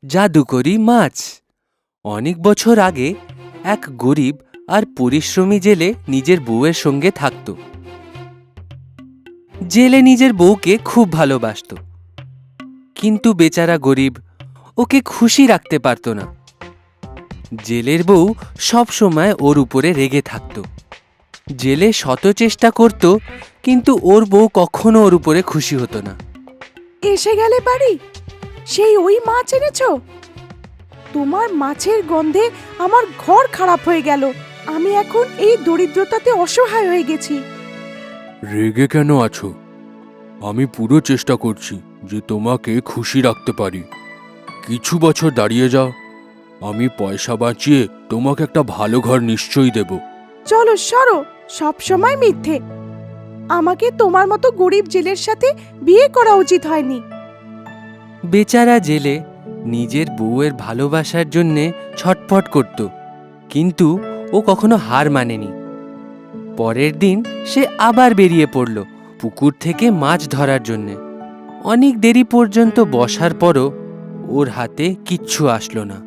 জাদুকরি মাছ। অনেক বছর আগে এক গরিব আর পরিশ্রমী জেলে নিজের বউয়ের সঙ্গে থাকত। জেলে নিজের বউকে খুব ভালোবাসত, কিন্তু বেচারা গরিব ওকে খুশি রাখতে পারত না। জেলের বউ সব সময় ওর উপরে রেগে থাকত। জেলে শত চেষ্টা করত, কিন্তু ওর বউ কখনো ওর উপরে খুশি হতো না। এসে গেলে বাড়ি, সেই ওই মাছ এনেছো? তোমার মাছের গন্ধে আমার ঘর খারাপ হয়ে গেল। আমি এখন এই দরিদ্রতাতে অসহায় হয়ে গেছি। রেগে কেন আছো? আমি পুরো চেষ্টা করছি যে তোমাকে খুশি রাখতে পারি। কিছু বছর দাঁড়িয়ে যাও, আমি পয়সা বাঁচিয়ে তোমাকে একটা ভালো ঘর নিশ্চয়ই দেব। চলো সরো, সব সময় মিথ্যে। আমাকে তোমার মতো গরিব জেলের সাথে বিয়ে করা উচিত হয়নি। বেচারা জেলে নিজের বউয়ের ভালোবাসার জন্যে ছটফট করত, কিন্তু ও কখনো হার মানেনি। পরের দিন সে আবার বেরিয়ে পড়ল পুকুর থেকে মাছ ধরার জন্যে। অনেক দেরি পর্যন্ত বসার পরও ওর হাতে কিচ্ছু আসলো না।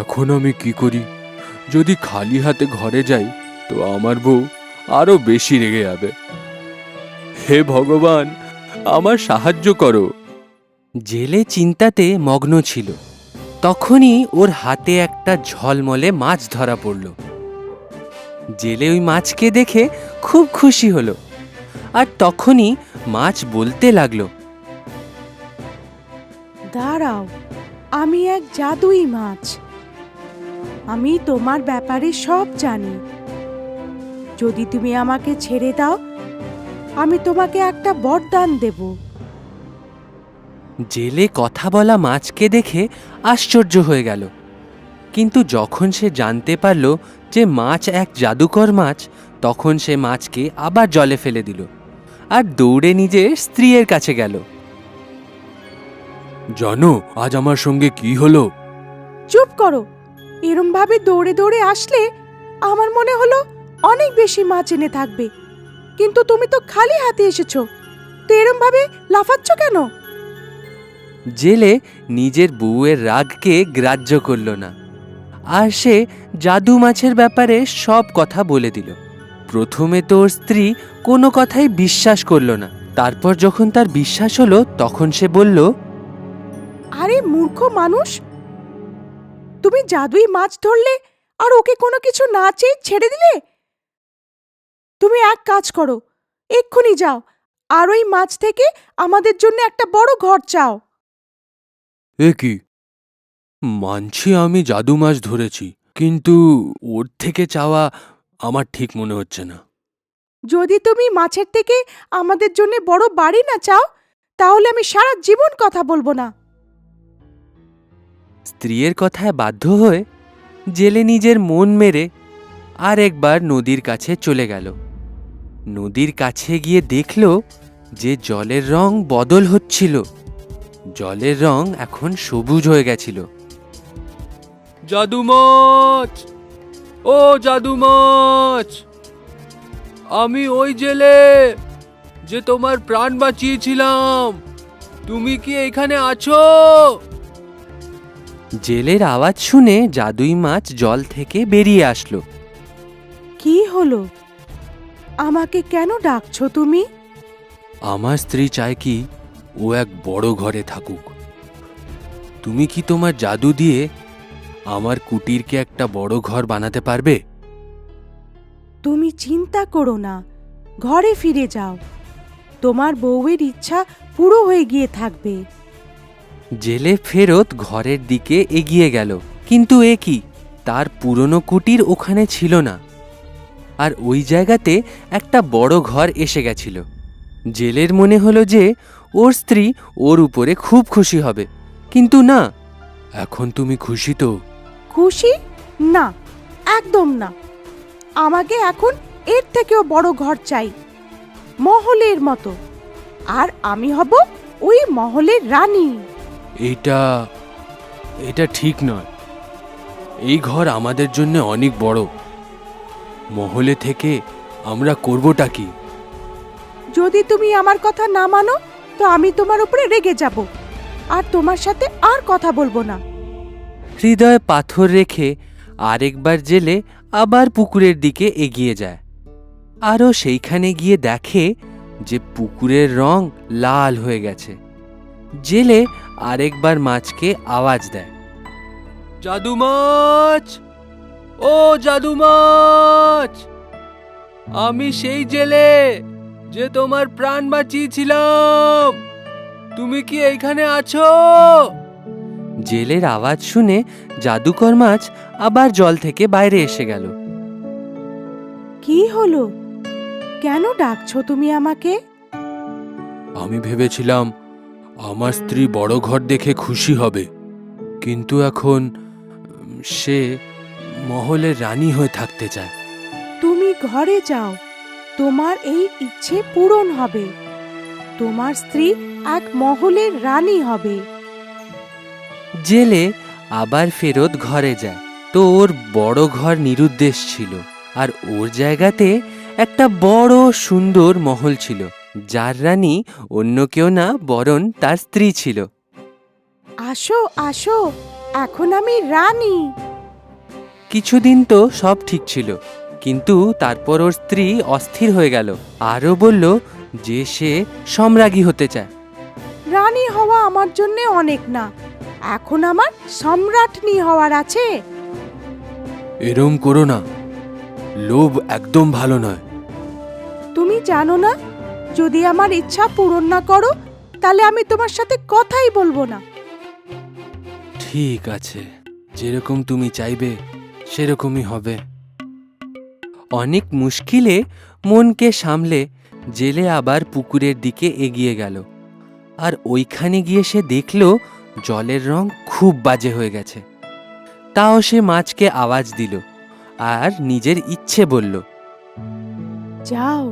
এখন আমি কি করি? যদি খালি হাতে ঘরে যাই তো আমার বউ আরো বেশি রেগে যাবে। হে ভগবান, আমার সাহায্য করো। জেলে চিন্তাতে মগ্ন ছিল। তখনই ওর হাতে একটা ঝলমলে মাছ ধরা পড়ল। জেলে ওই মাছকে দেখে খুব খুশি হলো, আর তখনই মাছ বলতে লাগলো, দাঁড়াও, আমি এক জাদুই মাছ। আমি তোমার ব্যাপারে সব জানি। যদি তুমি আমাকে ছেড়ে দাও, আমি তোমাকে একটা বরদান দেব। জেলে কথা বলা মাছকে দেখে আশ্চর্য হয়ে গেল, কিন্তু যখন সে জানতে পারল যে মাছ এক জাদুকর মাছ, তখন সে মাছকে আবার জলে ফেলে দিল আর দৌড়ে নিজের স্ত্রীর কাছে গেল। জানো আজ আমার সঙ্গে কি হলো? চুপ করো। এরম ভাবে দৌড়ে দৌড়ে আসলে আমার মনে হলো অনেক বেশি মাছ এনে থাকবে, কিন্তু তুমি তো খালি হাতে এসেছো। তো এরম ভাবে লাফাচ্ছ কেন? জেলে নিজের বউয়ের রাগকে গ্রাহ্য করল না, আর সে জাদু মাছের ব্যাপারে সব কথা বলে দিল। প্রথমে তো ওর স্ত্রী কোনো কথাই বিশ্বাস করল না। তারপর যখন তার বিশ্বাস হলো, তখন সে বলল, আরে মূর্খ মানুষ, তুমি জাদুই মাছ ধরলে আর ওকে কোনো কিছু না চেয়ে ছেড়ে দিলে। তুমি এক কাজ করো, এক্ষুনি যাও আর ওই মাছ থেকে আমাদের জন্য একটা বড় ঘর চাও। এ কি? মানছি আমি জাদু মাছ ধরেছি, কিন্তু ওর থেকে চাওয়া আমার ঠিক মনে হচ্ছে না। যদি তুমি মাছের থেকে আমাদের জন্য বড় বাড়ি না চাও, তাহলে আমি সারা জীবন কথা বলবো না। স্ত্রীর কথায় বাধ্য হয়ে জেলে নিজের মন মেরে আর একবার নদীর কাছে চলে গেল। নদীর কাছে গিয়ে দেখল যে জলের রং বদল হচ্ছিল। জলের রং এখন সবুজ হয়ে গেছিল। জাদু মাছ, ও জাদু মাছ, আমি ওই জেলে যে তোমার প্রাণ বাঁচিয়েছিলাম। তুমি কি এখানে আছো? জেলের আওয়াজ শুনে জাদুই মাছ জল থেকে বেরিয়ে আসলো। কি হলো? আমাকে কেন ডাকছো তুমি? আমার স্ত্রী চায় কি ও এক বড় ঘরে থাকুক। তুমি কি তোমার জাদু দিয়ে আমার কুটিরকে একটা বড় ঘর বানাতে পারবে? তুমি চিন্তা করো না, ঘরে ফিরে যাও। তোমার বউয়ের ইচ্ছা পুরো হয়ে গিয়ে থাকবে। জেলে ফেরত ঘরের দিকে এগিয়ে গেল, কিন্তু এ কি, তার পুরনো কুটির ওখানে ছিল না, আর ওই জায়গাতে একটা বড় ঘর এসে গেছিল। জেলের মনে হলো যে ওর স্ত্রী ওর উপরে খুব খুশি হবে, কিন্তু না। এখন তুমি খুশি তো? খুশি? না, একদম না। আমাকে এখন এর থেকেও বড় ঘর চাই, মহলের মতো। আর আমি হব ওই মহলের রানী। এটা ঠিক নয়। এই ঘর আমাদের জন্য অনেক বড়। মহলে থেকে আমরা করবটা কি? যদি তুমি আমার কথা না মানো, তো আমি তোমার উপরে রেগে যাব। আর তোমার সাথে আর কথা বলবো না। হৃদয়ে পাথর রেখে আরেকবার জেলে আবার পুকুরের দিকে এগিয়ে যায়। আরও সেইখানে গিয়ে দেখে যে পুকুরের রং লাল হয়ে গেছে। জেলে আরেকবার মাছকে আওয়াজ দেয়, জাদু মাছ, ও জাদু মাছ, আমি সেই জেলে যে তোমার প্রাণ বাঁচিয়েছিলাম, তুমি কি এইখানে আছো? জেলের আওয়াজ শুনে জাদুকর মাছ আবার জল থেকে বাইরে এসে গেল। কি হলো? কেন ডাকছো তুমি আমাকে? আমি ভেবেছিলাম আমার স্ত্রী বড় ঘর দেখে খুশি হবে, কিন্তু এখন সে মহলের রানী হয়ে থাকতে চায়। তুমি ঘরে যাও, তোমার এই ইচ্ছে পূরণ হবে। তোমার স্ত্রী এক মহলের রানী হবে। জেলে আবার ফেরত ঘরে যায়। তো ওর বড় ঘর নিরুদ্দেশ ছিল, আর ওর জায়গাতে একটা বড় সুন্দর মহল ছিল, যার রানী অন্য কেউ না বরং তার স্ত্রী ছিল। আসো আসো, এখন আমি রানী। কিছুদিন তো সব ঠিক ছিল, কিন্তু তারপর ওর স্ত্রী অস্থির হয়ে গেল, আরও বলল যে সে সম্রাজ্ঞী হতে চায়। রানী হওয়া আমার জন্য অনেক না, এখন আমার সম্রাটনী হওয়ার আছে। এরম করো না, লোভ একদম ভালো নয়। তুমি জানো না, যদি আমার ইচ্ছা পূরণ না করো তাহলে আমি তোমার সাথে কথাই বলবো না। ঠিক আছে, যেরকম তুমি চাইবে সেরকমই হবে। অনেক মুশকিলে মনকে সামলে জেলে আবার পুকুরের দিকে এগিয়ে গেল। আর ওইখানে গিয়ে সে দেখল জলের রং খুব বাজে হয়ে গেছে। তাও সে মাছকে আওয়াজ দিল আর নিজের ইচ্ছে বলল, যাও,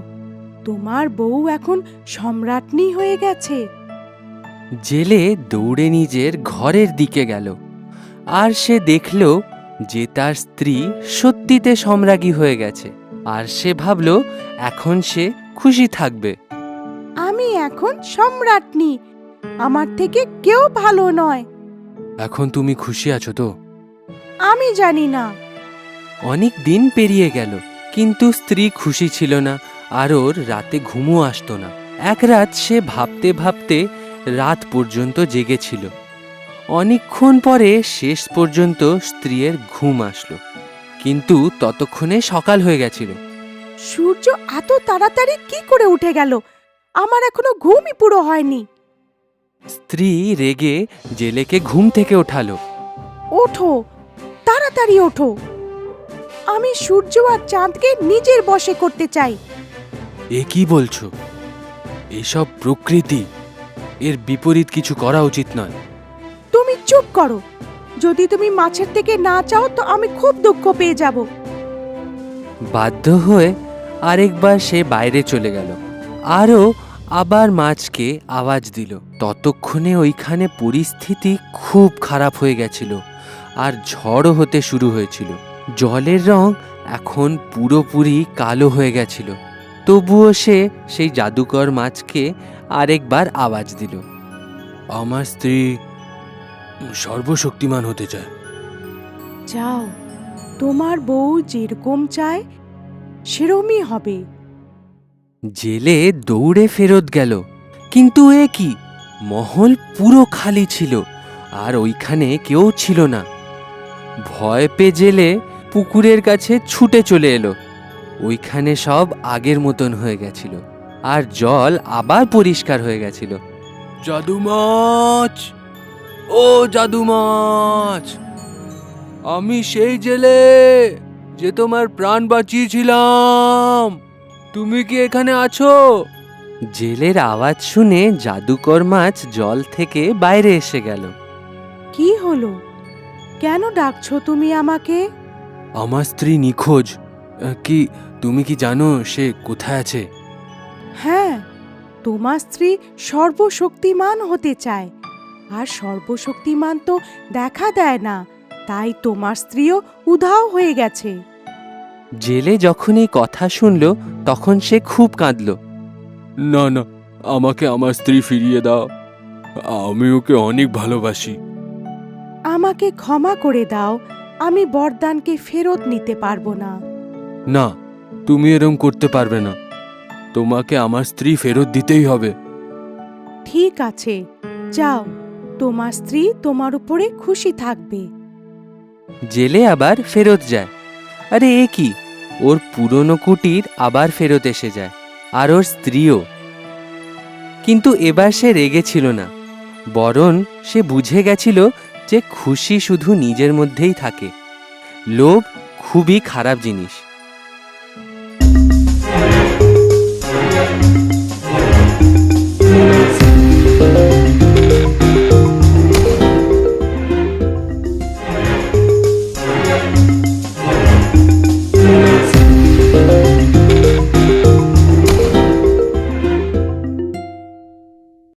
তোমার বউ এখন সম্রাটনী হয়ে গেছে। জেলে দৌড়ে নিজের ঘরের দিকে গেল, আর সে দেখল যে তার স্ত্রী সত্যিতে সম্রাজ্ঞী হয়ে গেছে। আর সে ভাবল এখন সে খুশি থাকবে। আমি এখন সম্রাটনী, আমার থেকে কেউ ভালো নয়। এখন তুমি খুশি আছো তো? আমি জানি না। অনেক দিন পেরিয়ে গেল, কিন্তু স্ত্রী খুশি ছিল না, আর ওর রাতে ঘুমও আসতো না। এক রাত সে ভাবতে ভাবতে রাত পর্যন্ত জেগেছিল। অনেকক্ষণ পরে শেষ পর্যন্ত স্ত্রীর ঘুম আসলো, কিন্তু ততক্ষণে সকাল হয়ে গেছিল। সূর্য এত তাড়াতাড়ি কি করে উঠে গেল? আমার এখনো ঘুমই পুরো হয়নি। স্ত্রী রেগে জেলেকে ঘুম থেকে ওঠালো। ওঠো, তাড়াতাড়ি ওঠো। আমি সূর্য আর চাঁদকে নিজের বশে করতে চাই। এ কি বলছো? এসব প্রকৃতি, এর বিপরীত কিছু করা উচিত নয়। তুমি চুপ করো। যদি তুমি মাছের থেকে না চাও তো আমি খুব দুঃখ পেয়ে যাব। বাধ্য হয়ে আরেকবার সে বাইরে চলে গেল, আরও আবার মাছকে আওয়াজ দিল। ততক্ষণে ওইখানে পরিস্থিতি খুব খারাপ হয়ে গেছিল, আর ঝড়ও হতে শুরু হয়েছিল। জলের রং এখন পুরোপুরি কালো হয়ে গেছিল। তবুও সে সেই জাদুকর মাছকে আরেকবার আওয়াজ দিল, আমার স্ত্রী সর্বশক্তিমান হতে চায়। যাও, তোমার বউ যেরকম চায় সেরমই হবে। জেলে দৌড়ে ফেরত গেল, কিন্তু এ কি, মহল পুরো খালি ছিল, আর ওইখানে কেউ ছিল না। ভয় পেয়ে জেলে পুকুরের কাছে ছুটে চলে এলো। ওইখানে সব আগের মতন হয়ে গেছিল, আর জল আবার পরিষ্কার হয়ে গেছিল। জাদু মাছ, ও জাদু মাছ, আমি সেই জেলে যে তোমার প্রাণ বাঁচিয়েছিলাম, তুমি কি এখানে আছো? জেলের আওয়াজ শুনে জাদুকর মাছ জল থেকে বাইরে এসে গেল। কি হলো? কেন ডাকছো তুমি আমাকে? আমার স্ত্রী নিখোঁজ। কি তুমি কি জানো সে কোথায় আছে? হ্যাঁ, তোমার স্ত্রী সর্বশক্তিমান হতে চায়, আর সর্বশক্তিমান তো দেখা দেয় না, তাই তোমার স্ত্রীও উধাও হয়ে গেছে। জেলে যখন এই কথা শুনল তখন সে খুব কাঁদল। না না, আমাকে আমার স্ত্রী ফিরিয়ে দাও। আমি ওকে অনেক ভালোবাসি। আমাকে ক্ষমা করে দাও, আমি বরদানকে ফেরত নিতে পারবো না। না, তুমি এরম করতে পারবে না। তোমাকে আমার স্ত্রী ফেরত দিতেই হবে। ঠিক আছে, যাও, তোমার স্ত্রী তোমার উপরে খুশি থাকবে। জেলে আবার ফেরত যায়। আরে এ কি, ওর পুরনো কুটির আবার ফেরত এসে যায়, আর ওর স্ত্রীও। কিন্তু এবার সে রেগে ছিল না, বরং সে বুঝে গেছিল যে খুশি শুধু নিজের মধ্যেই থাকে। লোভ খুবই খারাপ জিনিস।